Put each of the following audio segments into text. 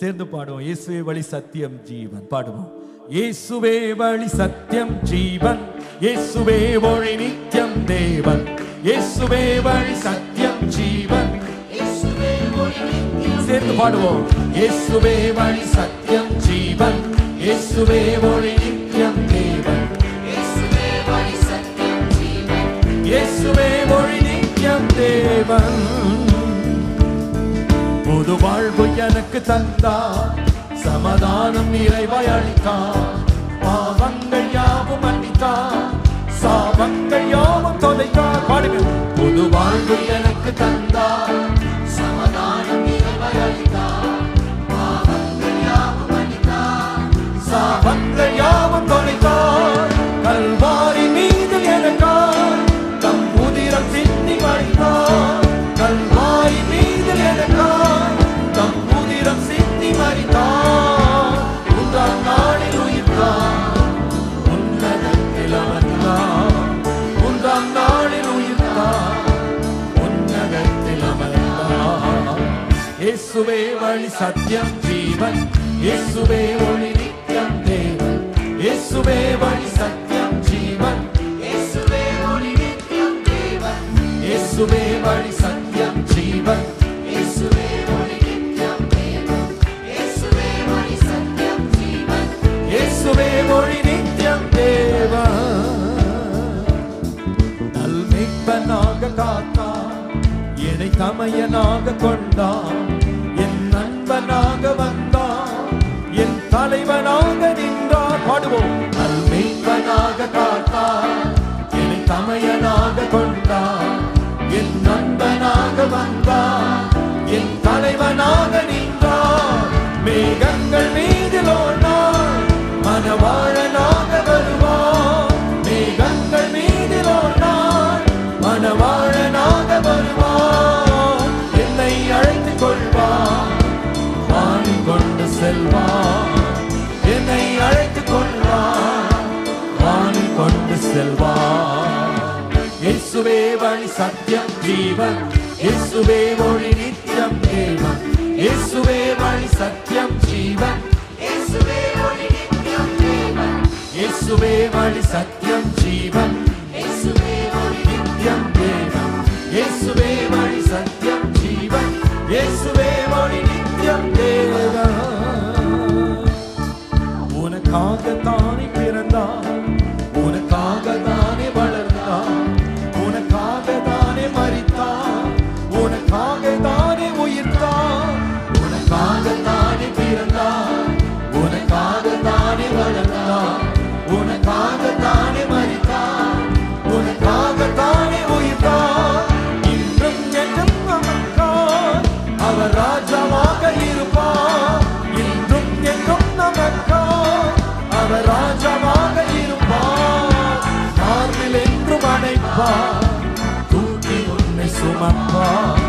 சேர்ந்து பாடுவோம். இயேசுவே வழி சத்தியம் ஜீவன் பாடுவோம். இயேசுவே வழி சத்தியம் ஜீவன், இயேசுவே வழி நித்தியம் தேவன், இயேசுவே வழி சத்தியம் ஜீவன், சேர்ந்து பாடுவோம். இயேசுவே வழி சத்தியம் ஜீவன், இயேசுவே வழி நித்தியம் தேவன், இயேசுவே வழி சத்தியம் ஜீவன், இயேசுவே வழி நித்தியம் தேவன். புது வாழ்வு எனக்கு தந்தார், சமாதானம் நிறைவாய் அளித்தார், பாவங்கள் யாவும் மன்னித்தார், சாபங்கள் யாவும் தொலைத்தார். பாடுங்க. புது வாழ்வு எனக்கு தந்தார், சமாதானம் நிறைவாய் அளித்தார், பாவங்கள் யாவும் மன்னித்தார், சாபங்கள் யாவும் தொலைத்தார். கல்வாரி மீது எனக்காய் தம் உதிரம் சிந்தி மரித்தார், கல்வாரி மீது எனக்காய் தம் உதிரம் சிந்தி மரித்தார். மூன்றாம் நாளில் உயிர்த்தார், உன்னதத்தில் அமர்ந்தார், மூன்றாம் நாளில் உயிர்த்தார், உன்னதத்தில் அமர்ந்தார். இயேசுவே வழி சத்தியம் ஜீவன், இயேசுவே ஒளி நித்தியம் தேவன், இயேசுவே வழி சத்தியம் ஜீவன், இயேசுவே ஒளி நித்தியம் தேவன், இயேசுவே வழி சத்தியம் ஜீவன், இயேசுவே ஒளி நித்தியம் தேவன், இயேசுவே வழி சத்தியம் ஜீவன், இயேசுவே ஒளி நித்தியம் தேவன். நல்மீட்பனாக காத்தார், என்னை தமையனாக கொண்டார், என் நண்பனாக வந்தார், என் தலைவனாக நின்றார். பாடுவோம். நல்மீட்பனாக காத்தார், என்னை தமையனாக கொண்டார், என் நண்பனாக வந்தார், என் தலைவனாக நின்றார். மேகங்கள் மீதில் ஓடினார், மனவாழனாக வருவார், மேகங்கள் மீதில் ஓடினார், மனவாழனாக வருவார். என்னை அழைத்துக் கொள்வார், வான் கொண்டு செல்வார், என்னை அழைத்துக் கொள்வார், வான் கொண்டு செல்வார். இயேசுவே வழி சத்தியம் ஜீவன், இயேசுவே ஒளி நித்தியம் தேவன், இயேசுவே வழி சத்தியம் ஜீவன், இயேசுவே ஒளி நித்தியம் தேவன், இயேசுவே வழி சத்தியம் ஜீவன், இயேசுவே ஒளி நித்தியம் தேவன், இயேசுவே வழி சத்தியம் ஜீவன், இயேசுவே ஒளி நித்தியம் தேவன். உனக்காக தானே பிறந்தார், உனக்காக தானே வளர்ந்தார், உனக்காக தானே மரித்தார், உனக்காக தானே உயிர்த்தார், உனக்காக தானே பிறந்தார், உனக்காக தானே வளர்ந்தார், உனக்காக தானே மரித்தார், உனக்காக தானே உயிர்த்தார். இன்றும் என்றும் நமக்காய் அவர் ராஜாவாக இருப்பார், இன்றும் என்றும் நமக்காய் அவர் ராஜாவாக இருப்பார். மார்பில் என்றும் அணைப்பார், தூக்கி உன்னை சுமப்பார்,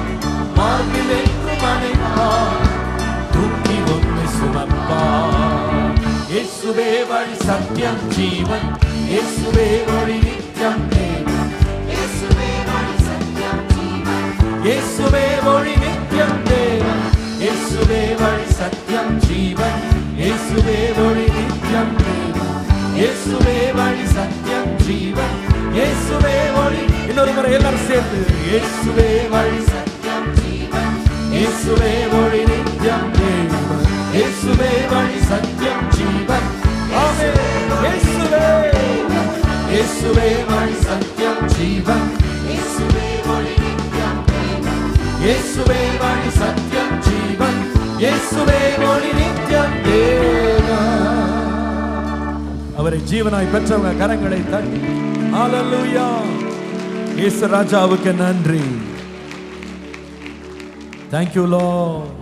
மார்பில் என்றும் அணைப்பார், தூக்கி உன்னை சுமப்பார். இயேசுவே வழி சத்தியம் ஜீவன், இயேசுவே வழி நித்தியம் தேவன், இயேசுவே வழி சத்தியம் ஜீவன், இயேசுவே வழி நித்தியம் தேவன், இயேசுவே வழி சத்தியம் ஜீவன், இயேசுவே வழி நித்தியம் தேவன், இயேசுவே வழி சத்தியம் ஜீவன், இயேசுவே வழி. இன்னொரு முறை எல்லாரும் சேர்ந்து. இயேசுவே வழி சத்தியம் ஜீவன், இயேசுவே வழி நித்தியம் தேவன், இயேசுவே வழி சத்தியம் ஜீவன். ஆமென். இயேசுவே, இயேசுவே வழி சத்தியம் ஜீவன், இயேசுவே வழி நித்தியம் தேவன், இயேசுவே வழி சத்தியம் ஜீவன், இயேசுவே வழி நித்தியம் தேவன். அவரை ஜீவனாய் பெற்றவங்க கரங்களை தட்டி ஹல்லேலூயா. இயேசு ராஜாவுக்கு நன்றி. Thank you Lord.